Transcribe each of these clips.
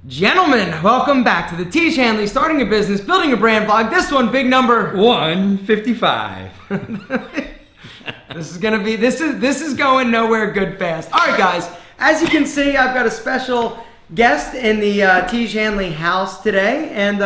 Gentlemen, welcome back to the Tiege Hanley Starting a Business, Building a Brand vlog. This one, big number 155. This is going nowhere good fast. All right, guys. As you can see, I've got a special guest in the Tiege Hanley house today, and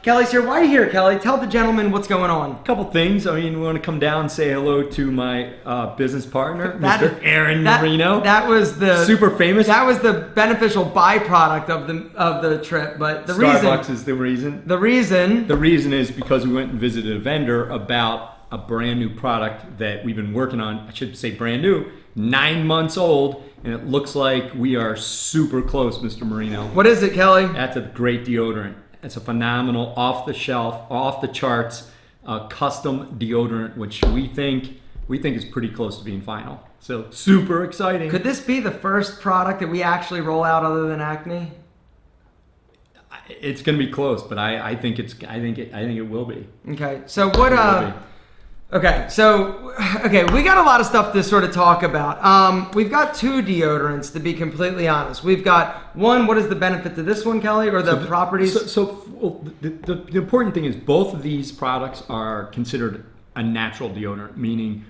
Kelley's here. Why are you here, Kelley? Tell the gentleman what's going on. A couple things. I mean, we want to come down and say hello to my business partner, Mr. Aaron Marino. That was the super famous. That was the beneficial byproduct of the trip. But the Starbucks is the reason. The reason is because we went and visited a vendor about a brand new product that we've been working on. I should say brand new, 9 months old, and it looks like we are super close, Mr. Marino. What is it, Kelley? That's a great deodorant. It's a phenomenal, off-the-shelf, off-the-charts, custom deodorant, which we think is pretty close to being final. So super exciting. Could this be the first product that we actually roll out other than acne? It's going to be close, but I think it will be. Okay. So what? Okay, we got a lot of stuff to sort of talk about. We've got two deodorants, to be completely honest. We've got one. What is the benefit to this one, Kelley, or the properties? The important thing is both of these products are considered a natural deodorant, meaning,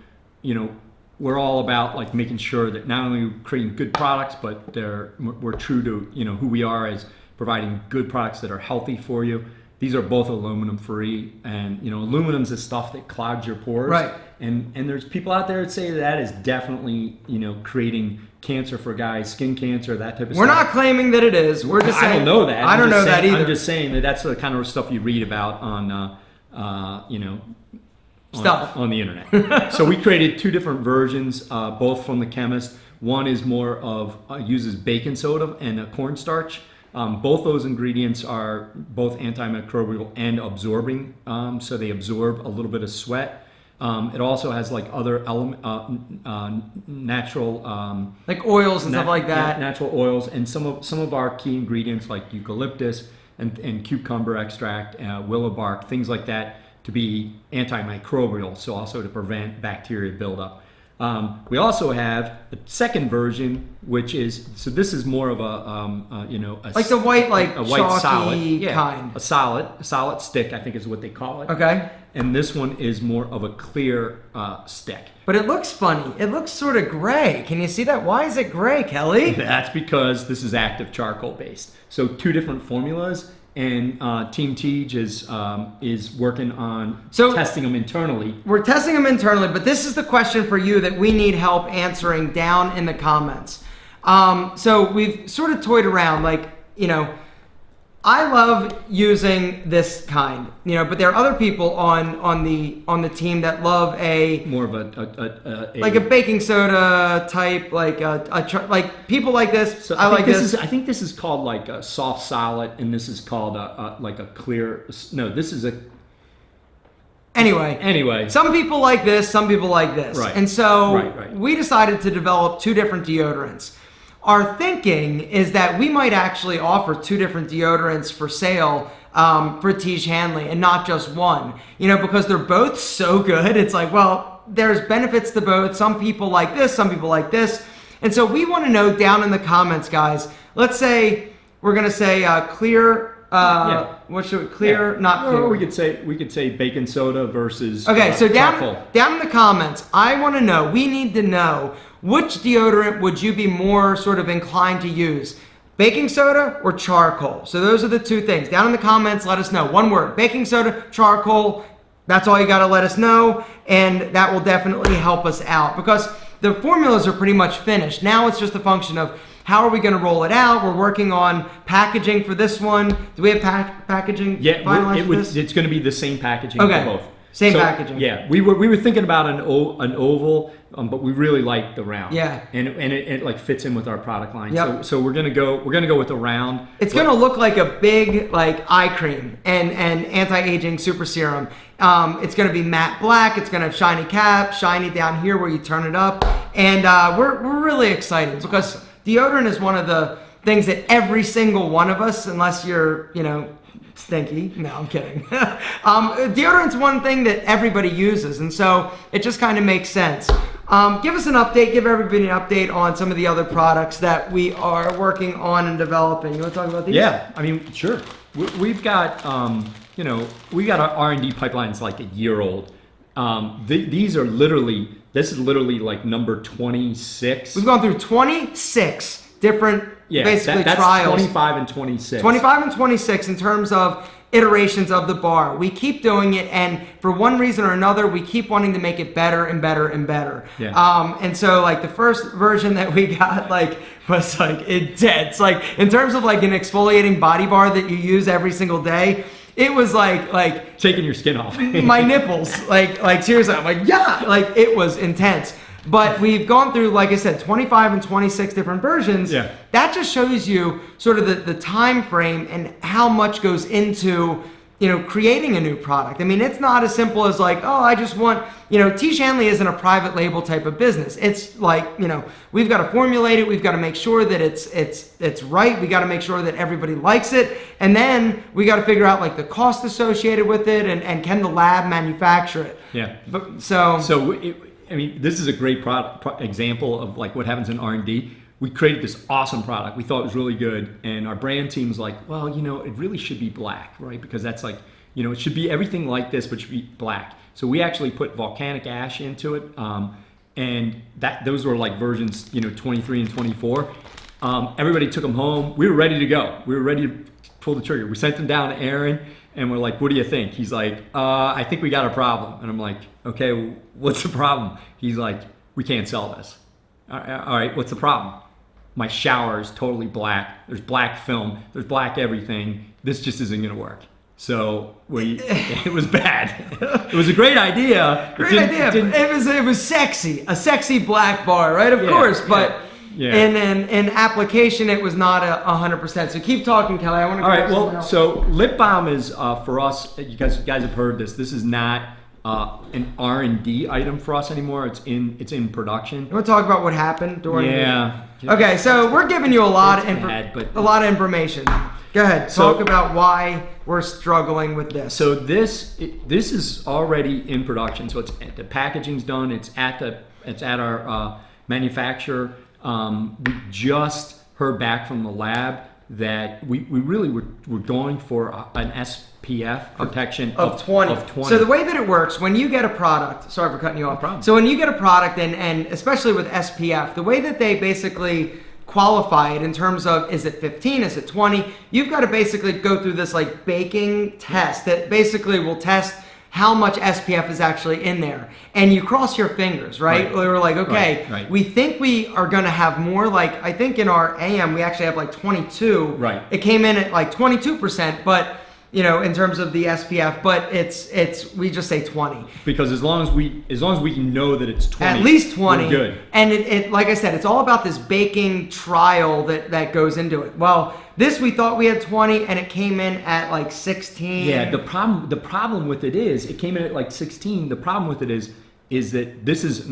we're all about like making sure that not only we're creating good products, but we're true to who we are as providing good products that are healthy for you. These are both aluminum free, and aluminum's the stuff that clogs your pores. Right. And there's people out there that say that is definitely creating cancer for guys, skin cancer, that type of stuff. We're not claiming that it is. We're just saying. I don't know that. I don't know that either. I'm just saying that's the kind of stuff you read about on stuff on the internet. So we created two different versions, both from the chemist. One is more of uses baking soda and a cornstarch. Both those ingredients are both antimicrobial and absorbing, so they absorb a little bit of sweat. It also has like other natural, like oils and stuff like that. Natural oils, and some of our key ingredients like eucalyptus and cucumber extract, willow bark, things like that, to be antimicrobial, so also to prevent bacteria buildup. We also have the second version, which is this is more of a like the white, like a white solid kind. A solid stick, I think is what they call it. Okay. And this one is more of a clear stick. But it looks funny. It looks sort of gray. Can you see that? Why is it gray, Kelley? That's because this is active charcoal based. So two different formulas. And Team Tiege is working on testing them internally. We're testing them internally, but this is the question for you that we need help answering down in the comments. So we've sort of toyed around, I love using this kind, but there are other people on the team that love a more of a like a baking soda type, like people like this. So I think this is called like a soft solid, and this is called like a clear. No, this is a. Anyway, some people like this, some people like this, right? And so right. We decided to develop two different deodorants. Our thinking is that we might actually offer two different deodorants for sale for Tiege Hanley, and not just one, because they're both so good. It's like, well, there's benefits to both. Some people like this, some people like this. And so we want to know down in the comments, guys, let's say we're going to say clear. What should we clear? Yeah. Not clear. Or we could say baking soda versus so charcoal. down in the comments, I want to know. We need to know, which deodorant would you be more sort of inclined to use? Baking soda or charcoal? So those are the two things. Down in the comments, let us know. One word: baking soda, charcoal. That's all you got to let us know, and that will definitely help us out, because the formulas are pretty much finished. Now it's just a function of how are we going to roll it out. We're working on packaging for this one. Do we have packaging finalized for this? It's going to be the same packaging for both. Same packaging. Yeah, we were thinking about an oval, but we really like the round. Yeah, and it like fits in with our product line. Yep. So we're gonna go with the round. It's gonna look like a big eye cream and anti-aging super serum. It's gonna be matte black. It's gonna have shiny cap, shiny down here where you turn it up, and we're really excited because deodorant is one of the things that every single one of us, unless you're stinky. No, I'm kidding. Deodorant's one thing that everybody uses, and so it just kind of makes sense. Give us an update. Give everybody an update on some of the other products that we are working on and developing. You want to talk about these? Yeah, I mean, sure. We've got, we got our R&D pipelines like a year old. These are literally, this is literally like number 26. We've gone through 26 different, basically that's trials. 25 and 26. 25 and 26 in terms of iterations of the bar. We keep doing it, and for one reason or another, we keep wanting to make it better and better and better. Yeah. And so like the first version that we got was like intense. Like in terms of like an exfoliating body bar that you use every single day, it was like taking your skin off. my nipples. Like seriously, I'm like, yeah, like it was intense. But we've gone through, like I said, 25 and 26 different versions. Yeah. That just shows you sort of the time frame and how much goes into, creating a new product. I mean, it's not as simple as like, oh, I just want, Tiege Hanley isn't a private label type of business. It's like, we've got to formulate it. We've got to make sure that it's right. We got to make sure that everybody likes it. And then we got to figure out like the cost associated with it and can the lab manufacture it. Yeah. I mean, this is a great example of like what happens in R&D. We created this awesome product. We thought it was really good. And our brand team's like, well, it really should be black, right? Because that's like, it should be everything like this, but it should be black. So we actually put volcanic ash into it. And those were like versions, 23 and 24. Everybody took them home. We were ready to go. We were ready to pull the trigger. We sent them down to Aaron. And we're like, what do you think? He's like, I think we got a problem. And I'm like, okay, well, what's the problem? He's like, we can't sell this. All right, what's the problem? My shower is totally black. There's black film. There's black everything. This just isn't going to work. So it was bad. It was a great idea. It was sexy. A sexy black bar, right? Of course, but... Yeah. In application, it was not 100%. So keep talking, Kelley. I want to. All right. Well, so lip balm is for us. You guys have heard this. This is not an R&D item for us anymore. It's in production. You want to talk about what happened during? Yeah. Okay. So we're giving you a lot of information. Go ahead. Talk about why we're struggling with this. So this is already in production. So the packaging's done. It's at our manufacturer. We just heard back from the lab that we really were going for an SPF protection of 20. So the way that it works, when you get a product, sorry for cutting you off. No problem. So when you get a product, and especially with SPF, the way that they basically qualify it in terms of, is it 15, is it 20, you've got to basically go through this like baking test that basically will test how much SPF is actually in there. And you cross your fingers, right? We were like, okay, right. We think we are going to have more, like, I think in our AM, we actually have like 22. Right. It came in at like 22%, but, in terms of the SPF, but we just say 20. Because as long as we know that it's 20. At least 20. We're good. And it like I said, it's all about this baking trial that goes into it. Well, this we thought we had 20 and it came in at like 16. Yeah, the problem with it is it came in at like 16. The problem with it is that this is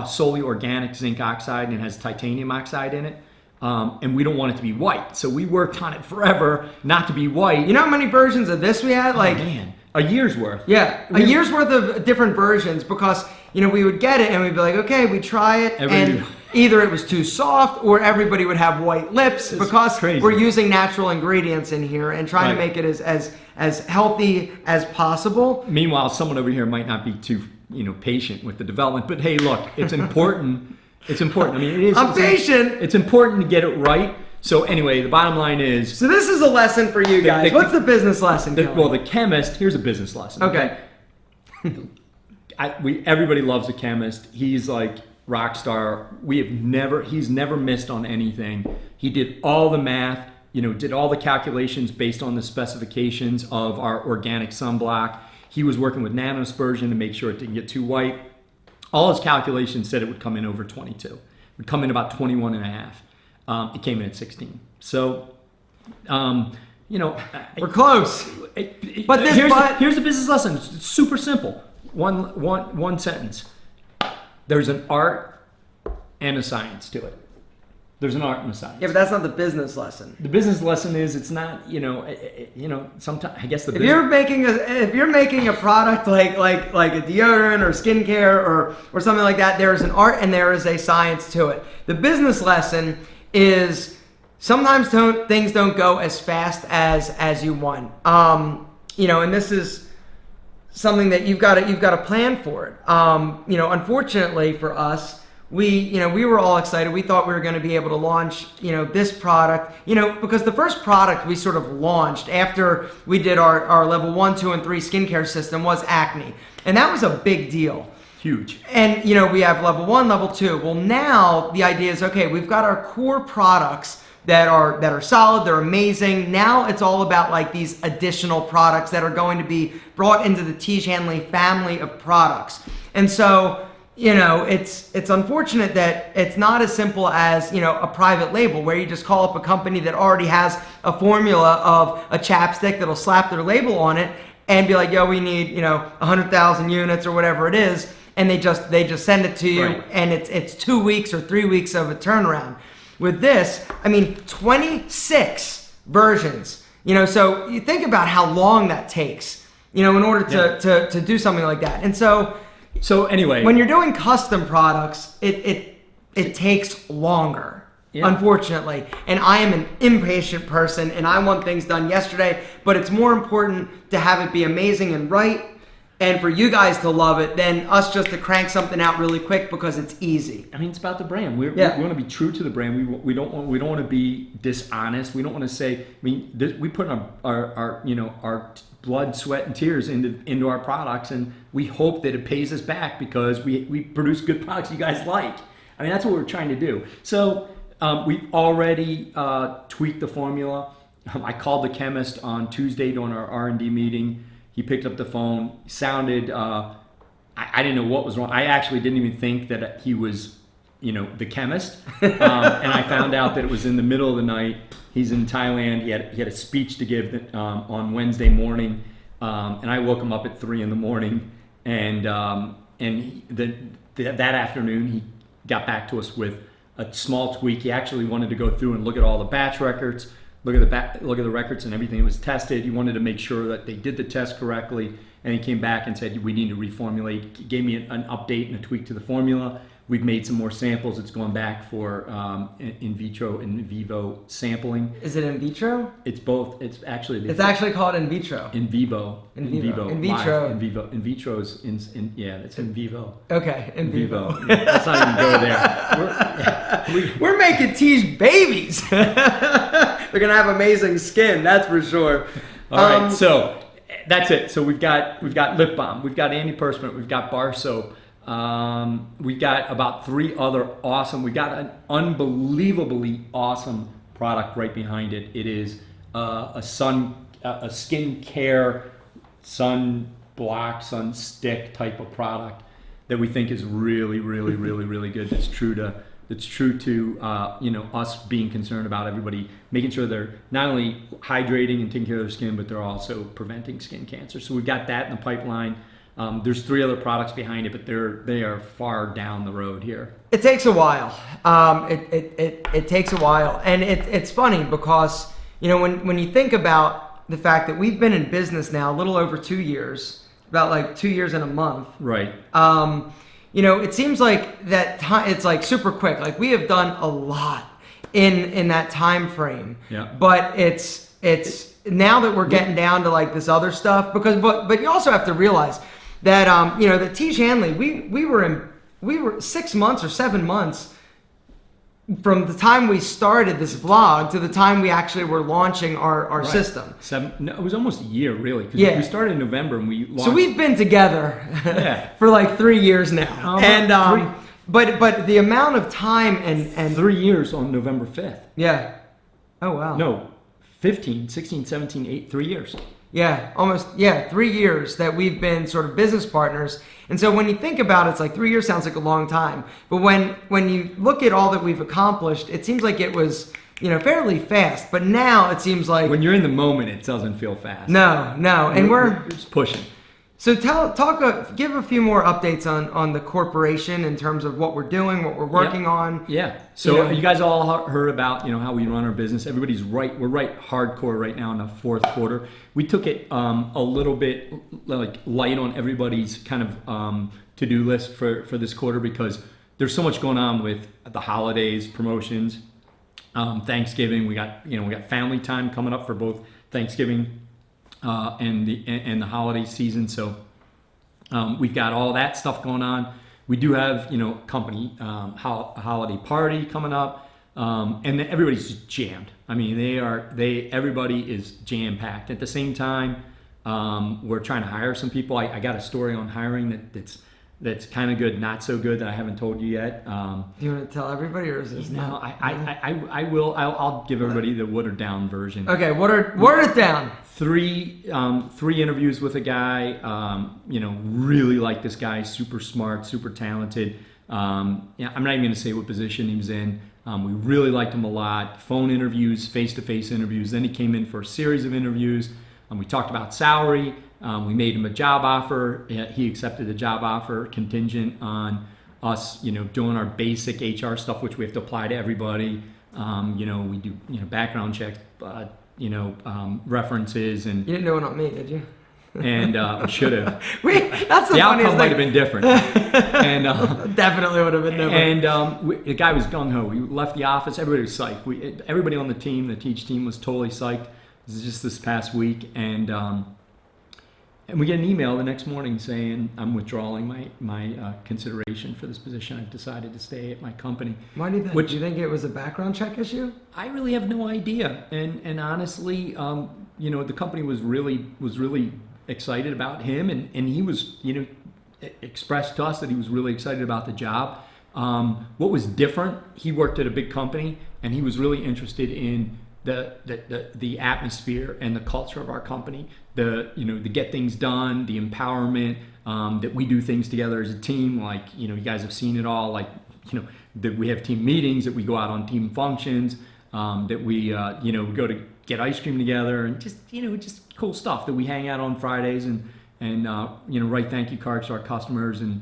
solely organic zinc oxide and it has titanium oxide in it. And we don't want it to be white. So we worked on it forever not to be white. You know how many versions of this we had? Like, man, a year's worth. Yeah, a year's worth of different versions because, we would get it and we'd be like, okay, we try it. And either it was too soft or everybody would have white lips because we're using natural ingredients in here and trying to make it as healthy as possible. Meanwhile, someone over here might not be too, patient with the development. But hey, look, it's important. It's important. I mean, it is. I'm patient. It's important to get it right. So anyway, the bottom line is. So this is a lesson for you guys. What's the business lesson? Well, the chemist. Here's a business lesson. Okay. Everybody loves a chemist. He's like rock star. He's never missed on anything. He did all the math. Did all the calculations based on the specifications of our organic sunblock. He was working with nanospersion to make sure it didn't get too white. All his calculations said it would come in over 22. It would come in about 21 and a half. It came in at 16. So, we're close. But here's the business lesson. It's super simple. One sentence. There's an art and a science to it. There's an art and a science. Yeah, but that's not the business lesson. The business lesson is it's not, sometimes I guess the If you're making a product like a deodorant or skincare or something like that, there is an art and there is a science to it. The business lesson is sometimes things don't go as fast as you want. And this is something that you've got to plan for it. Unfortunately for us, we were all excited. We thought we were going to be able to launch, this product, because the first product we sort of launched after we did our level 1, 2, and 3 skincare system was acne. And that was a big deal. Huge. And, we have level 1, level 2. Well, now the idea is, okay, we've got our core products that are solid, they're amazing. Now it's all about like these additional products that are going to be brought into the Tiege Hanley family of products. And so, it's unfortunate that it's not as simple as, a private label where you just call up a company that already has a formula of a chapstick that'll slap their label on it and be like, yo, we need, 100,000 units or whatever it is. And they just send it to you, right. And it's 2 weeks or 3 weeks of a turnaround. With this, 26 versions, so you think about how long that takes, in order to do something like that. And so anyway, when you're doing custom products, it takes longer, unfortunately. And I am an impatient person and I want things done yesterday, but it's more important to have it be amazing and right and for you guys to love it than us just to crank something out really quick because it's easy. It's about the brand. We want to be true to the brand. We don't want to be dishonest. We don't want to say. We put our blood, sweat, and tears into our products, and we hope that it pays us back because we produce good products you guys like. That's what we're trying to do. So we've already tweaked the formula. I called the chemist on Tuesday during our R&D meeting. He picked up the phone, sounded, I didn't know what was wrong. I actually didn't even think that he was, the chemist. And I found out that it was in the middle of the night. He's in Thailand. He had a speech to give on Wednesday morning. And I woke him up at 3 a.m. And that afternoon, he got back to us with a small tweak. He actually wanted to go through and look at all the batch records. Look at the records and everything that was tested. He wanted to make sure that they did the test correctly, and he came back and said we need to reformulate. He gave me an update and a tweak to the formula. We've made some more samples. It's gone back for in vitro and in vivo sampling. Is it in vitro? It's both. It's actually called in vitro. In vivo. In vitro. In vivo. In vitro is it's in vivo. Okay, in vivo. Let's not even go there. We're making Tiege babies. They're gonna have amazing skin, that's for sure. All right, so that's it. So we've got lip balm, we've got antiperspirant, we've got bar soap. We've got about 3 other awesome. We got an unbelievably awesome product right behind it. It is a skin care, sun block, sun stick type of product that we think is really, really, really, really good. That's true to us being concerned about everybody, making sure they're not only hydrating and taking care of their skin, but they're also preventing skin cancer. So we've got that in the pipeline. There's 3 other products behind it, but they are far down the road here. It takes a while. It takes a while, and it's funny because when you think about the fact that we've been in business now a little over 2 years, about like 2 years and a month. Right. It seems like that time. It's like super quick. Like we have done a lot in that time frame. Yeah. But it's now that we're getting down to like this other stuff but you also have to realize that that Tiege Hanley, we were 6 months or 7 months from the time we started this vlog to the time we actually were launching our right. system. It was almost a year, really. Because we started in November and we launched. So we've been together for like 3 years now. But the amount of time and 3 years on November 5th. Yeah. Oh, wow. No, 15, 16, 17, 3 years. Yeah, almost, 3 years that we've been sort of business partners. And so when you think about it, it's like 3 years sounds like a long time. But when you look at all that we've accomplished, it seems like it was, fairly fast. But now it seems like... When you're in the moment, it doesn't feel fast. No. And we're just pushing. So give a few more updates on the corporation in terms of what we're doing, what we're working on. Yeah. So you guys all heard about how we run our business. Everybody's we're right hardcore right now in the fourth quarter. We took it a little bit like light on everybody's kind of to-do list for this quarter because there's so much going on with the holidays, promotions, Thanksgiving. We got family time coming up for both Thanksgiving and the holiday season. So we've got all that stuff going on. We do have company holiday party coming up, and everybody's just jammed. I mean, everybody is jam packed. At the same time, we're trying to hire some people. I got a story on hiring that's kind of good, not so good that I haven't told you yet. Do you want to tell everybody, or is this no? I will. I'll give everybody the watered down version. Okay, word it down. Three interviews with a guy. Really like this guy. Super smart, super talented. I'm not even going to say what position he was in. We really liked him a lot. Phone interviews, face-to-face interviews. Then he came in for a series of interviews. We talked about salary. We made him a job offer. He accepted the job offer contingent on us, doing our basic HR stuff, which we have to apply to everybody. We do, background checks, references, and you didn't know it on me, did you? And we should have. That's the outcome might have been different. And definitely would have been different. And the guy was gung ho. We left the office. Everybody was psyched. Everybody on the team, the Tiege team, was totally psyched. This is just this past week, and we get an email the next morning saying I'm withdrawing my consideration for this position. I've decided to stay at my company. Why do you think? Do you think it was a background check issue? I really have no idea. And honestly, the company was really excited about him, and he was expressed to us that he was really excited about the job. What was different? He worked at a big company, and he was really interested in the atmosphere and the culture of our company, to get things done, the empowerment, that we do things together as a team. Like, you guys have seen it all, like, that we have team meetings, that we go out on team functions, that we go to get ice cream together, and just cool stuff, that we hang out on Fridays and write thank you cards to our customers and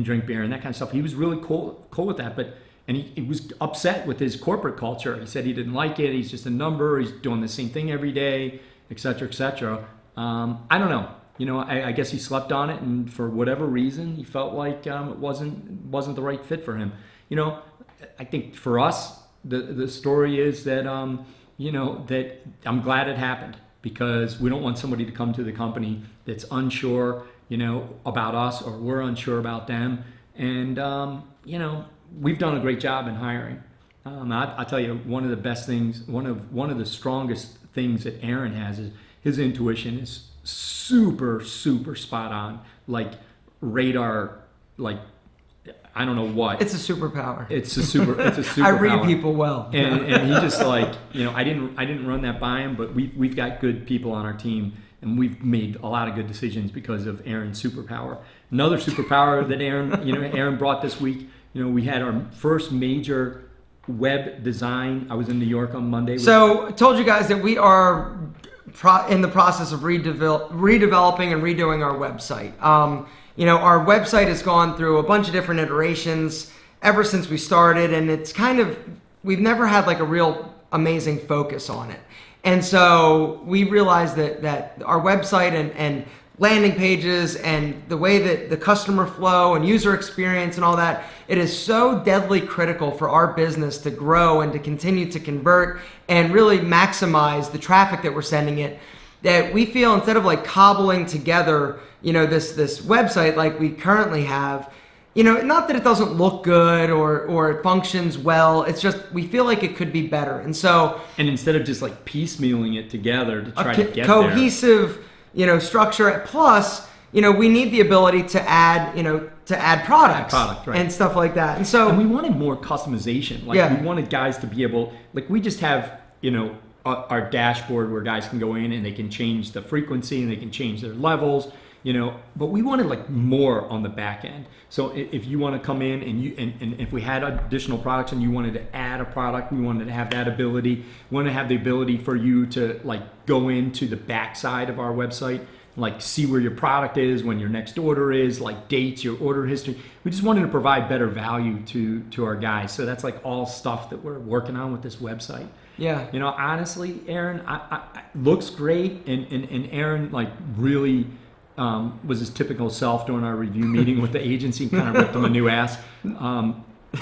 drink beer and that kind of stuff. He was really cool with that, and he was upset with his corporate culture. He said he didn't like it. He's just a number. He's doing the same thing every day, et cetera, et cetera. I don't know. I guess he slept on it, and for whatever reason, he felt like it wasn't the right fit for him. I think for us, the story is that that I'm glad it happened, because we don't want somebody to come to the company that's unsure, about us, or we're unsure about them. And we've done a great job in hiring. I'll tell you, one of the best things, one of the strongest things that Aaron has is his intuition is super, super spot on. Like radar, like I don't know what. It's a superpower. It's a superpower. I read people well. And he just I didn't run that by him, but we've got good people on our team, and we've made a lot of good decisions because of Aaron's superpower. Another superpower that Aaron brought this week. We had our first major web design. I was in New York on Monday. So I told you guys that we are in the process of redeveloping and redoing our website. Our website has gone through a bunch of different iterations ever since we started, and it's we've never had like a real amazing focus on it. And so we realized that our website and landing pages and the way that the customer flow and user experience and all that, it is so deadly critical for our business to grow and to continue to convert and really maximize the traffic that we're sending it, that we feel instead of like cobbling together, this website like we currently have, not that it doesn't look good or it functions well, it's just we feel like it could be better. And instead of just like piecemealing it together to try to get cohesive structure. Plus, we need the ability to add products right, and stuff like that. And we wanted more customization. We wanted guys to be able, we just have, our dashboard where guys can go in and they can change the frequency and they can change their levels, but we wanted more on the back end. So if you want to come in and if we had additional products and you wanted to add a product, we wanted to have that ability. We wanted to have the ability for you to go into the back side of our website like see where your product is, when your next order is, like dates, your order history. We just wanted to provide better value to our guys. So that's like all stuff that we're working on with this website. Yeah. You know, honestly, Aaron, I looks great, and Aaron like really was his typical self during our review meeting with the agency, kind of ripped him a new ass.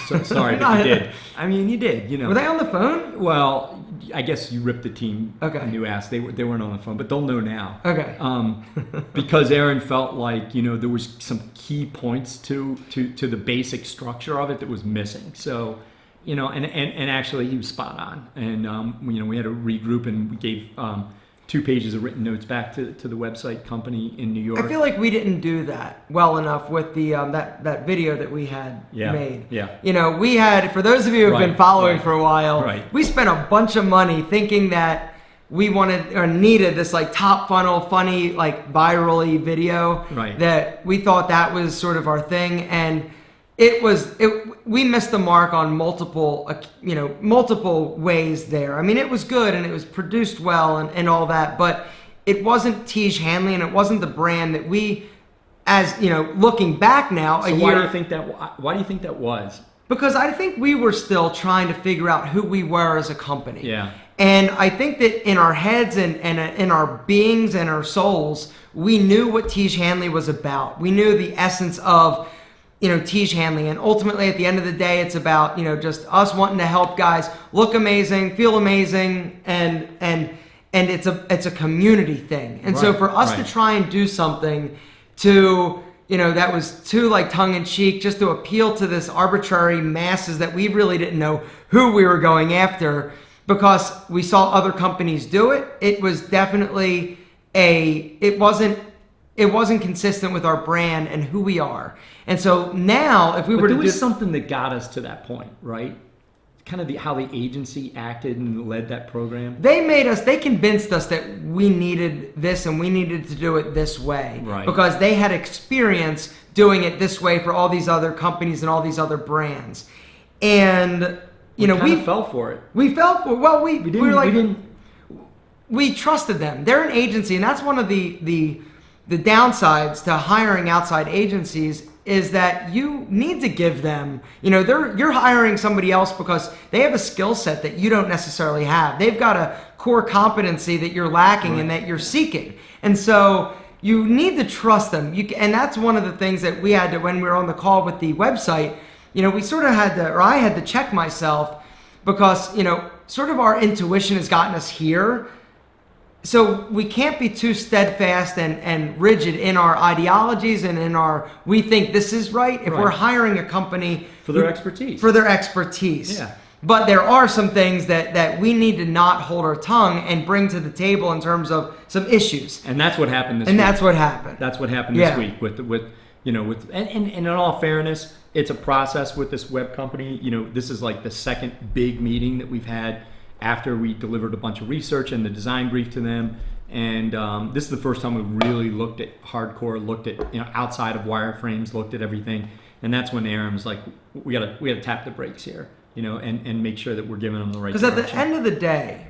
So sorry, but you did. I mean, you did. You know. Were they on the phone? Well, I guess you ripped the team a new ass. They weren't on the phone, but they'll know now. Okay. Because Aaron felt like, you know, there was some key points to the basic structure of it that was missing. So, you know, and actually he was spot on. And you know, we had to regroup, and we gave 2 pages of written notes back to the website company in New York. I feel like we didn't do that well enough with the that video that we had made. Yeah. You know, we had, for those of you who've been following for a while, we spent a bunch of money thinking that we wanted or needed this like top funnel, funny, like virally video. Right. That we thought that was sort of our thing, and we missed the mark on multiple ways there. I mean, it was good and it was produced well and all that, but it wasn't Tiege Hanley, and it wasn't the brand that we, as you know, looking back now, why do you think that was? Because I think we were still trying to figure out who we were as a company. Yeah. And I think that in our heads and in our beings and our souls, we knew what Tiege Hanley was about. We knew the essence of, you know, Tiege Hanley, and ultimately at the end of the day, it's about, you know, just us wanting to help guys look amazing, feel amazing, and it's a community thing. And so for us to try and do something to, you know, that was too like tongue in cheek, just to appeal to this arbitrary masses that we really didn't know who we were going after, because we saw other companies do it. It was definitely it wasn't consistent with our brand and who we are. And so now, if we were to do... There was something that got us to that point, right? Kind of how the agency acted and led that program. They convinced us that we needed this and we needed to do it this way. Right. Because they had experience doing it this way for all these other companies and all these other brands. And, you know, we fell for it. We fell for it. Well, we trusted them. They're an agency, and that's one of the downsides to hiring outside agencies, is that you need to give them, you know, you're hiring somebody else because they have a skill set that you don't necessarily have. They've got a core competency that you're lacking and that you're seeking. And so you need to trust them. And that's one of the things that we had to, when we were on the call with the website, you know, we sort of had to, or I had to check myself, because, you know, sort of our intuition has gotten us here. So we can't be too steadfast and rigid in our ideologies and in our, we think this is right, if we're hiring a company for their expertise. Yeah. But there are some things that we need to not hold our tongue and bring to the table in terms of some issues. And that's what happened this week. And that's what happened. That's what happened this week and in all fairness, it's a process with this web company. You know, this is like the second big meeting that we've had after we delivered a bunch of research and the design brief to them. And this is the first time we really looked at you know, outside of wireframes, looked at everything. And that's when Aaron was like, we gotta tap the brakes here, you know, and make sure that we're giving them the right direction. Because at the end of the day,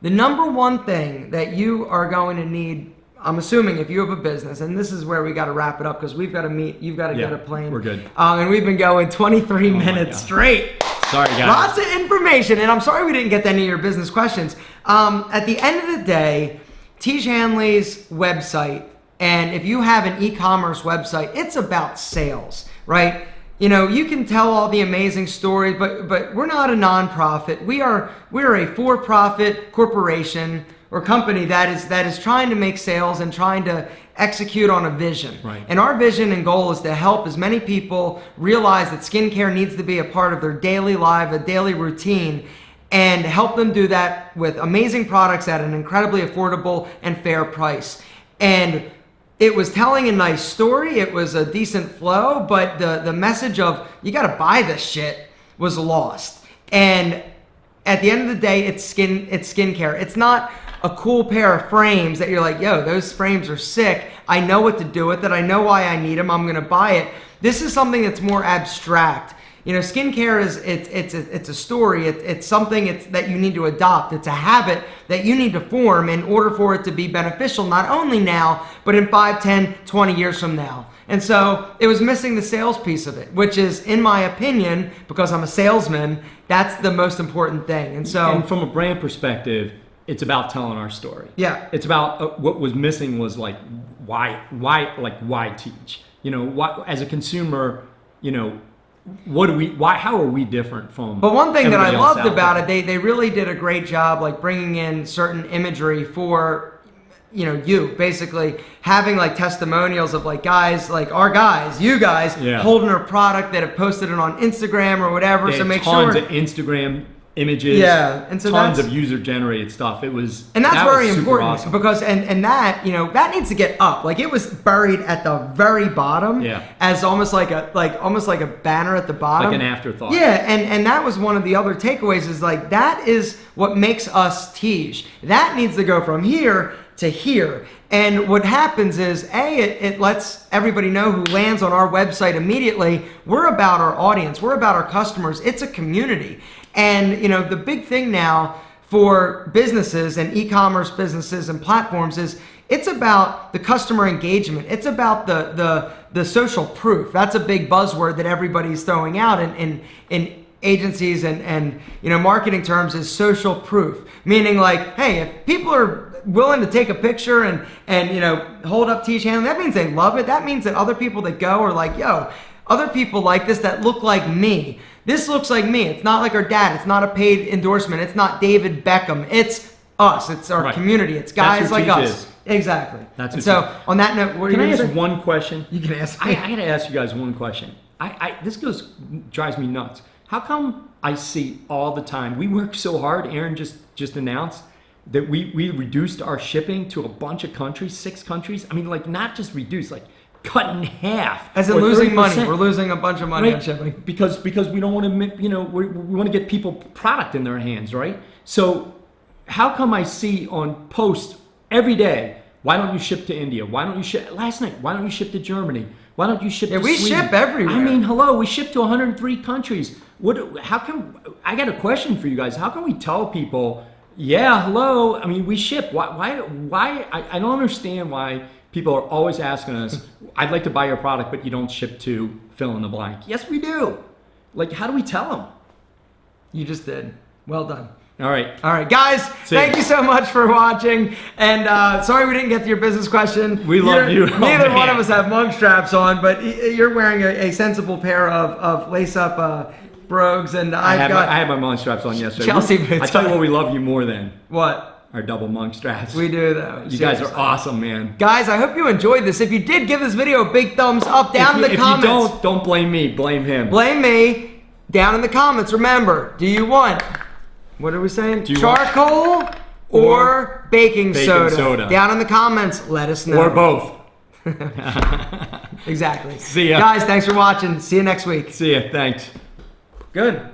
the number one thing that you are going to need, I'm assuming if you have a business, and this is where we got to wrap it up because we've got to meet, you've got to get a plane. We're good. And we've been going 23 minutes straight. Sorry, guys. Lots of information, and I'm sorry we didn't get to any of your business questions. At the end of the day, Tiege Hanley's website, and if you have an e-commerce website, it's about sales, right? You know, you can tell all the amazing stories, but we're not a nonprofit. We're a for-profit corporation or company that is trying to make sales and trying to execute on a vision. Right. And our vision and goal is to help as many people realize that skincare needs to be a part of their daily life, a daily routine, and help them do that with amazing products at an incredibly affordable and fair price. And it was telling a nice story, it was a decent flow, but the message of you gotta buy this shit was lost. And at the end of the day, it's skincare. It's not a cool pair of frames that you're like, yo, those frames are sick. I know what to do with it. I know why I need them. I'm going to buy it. This is something that's more abstract. skincare is it's a story. It's something that you need to adopt. It's a habit that you need to form in order for it to be beneficial, not only now, but in 5, 10, 20 years from now. And so it was missing the sales piece of it, which is, in my opinion, because I'm a salesman, that's the most important thing. And so, and from a brand perspective, it's about telling our story. Yeah. It's about what was missing was like why teach? Why, as a consumer, how are we different from? But one thing that I everybody else loved out about there? it, they really did a great job, like bringing in certain imagery for, you basically having like testimonials of like guys, like our guys, you guys, Yeah. holding a product that have posted it on Instagram or whatever. They So had make tons sure. of Instagram images. Yeah, and so tons that's- of user-generated stuff. It was, And that's that was very super important awesome. because and that that needs to get up. Like it was buried at the very bottom, Yeah. as almost like a banner at the bottom, Like an afterthought. Yeah, and that was one of the other takeaways is like that is what makes us Tiege. That needs to go from here to here. And what happens is, it lets everybody know who lands on our website immediately, we're about our audience, we're about our customers, it's a community. And the big thing now for businesses and e-commerce businesses and platforms is it's about the customer engagement. It's about the social proof. That's a big buzzword that everybody's throwing out in agencies and marketing terms is social proof. Meaning like, hey, if people are willing to take a picture and hold up Tiege Hanley, that means they love it. That means that other people that go are like, yo, other people like this that look like me. This looks like me. It's not like our dad. It's not a paid endorsement. It's not David Beckham. It's us. It's our Right. community. It's That's guys who like Tiege us. is. Exactly. That's and who so Tiege- on that note, what Can are I you ask gonna say? one question? You can ask me. I gotta ask you guys one question. This drives me nuts. How come I see all the time? We work so hard. Aaron just announced that we reduced our shipping to a bunch of countries, 6 countries. I mean, like not just reduced, like cut in half. As in or losing money. 30%. We're losing a bunch of money on Right? shipping. Because we don't want to, we want to get people product in their hands, right? So how come I see on posts every day, why don't you ship to India? Why don't you ship, last night, why don't you ship to Germany? Why don't you ship to we Sweden? ship everywhere. I mean, hello, we ship to 103 countries. I got a question for you guys. How can we tell people, yeah, hello, I mean, we ship. Why, I don't understand why people are always asking us, I'd like to buy your product, but you don't ship to fill in the blank. Yes, we do. Like, how do we tell them? You just did. Well done. All right. All right, guys, thank you so much for watching. And sorry we didn't get to your business question. We love you. Neither Oh, one man. of us have mug straps on, but you're wearing a sensible pair of lace-up brogues, and I I've got had my monk straps on yesterday. Chelsea I boots tell you on. what we love you more than what? our double monk straps. We do, though. You guys are Seriously. awesome, man. Guys, I hope you enjoyed this. If you did, give this video a big thumbs up down in the comments. If you don't blame me, blame him. Blame me down in the comments. Remember, do you want, what are we saying? Do you want- Charcoal or baking soda? Down in the comments, let us know. Or both. Exactly. See ya. Guys, thanks for watching. See you next week. See ya. Thanks. Good.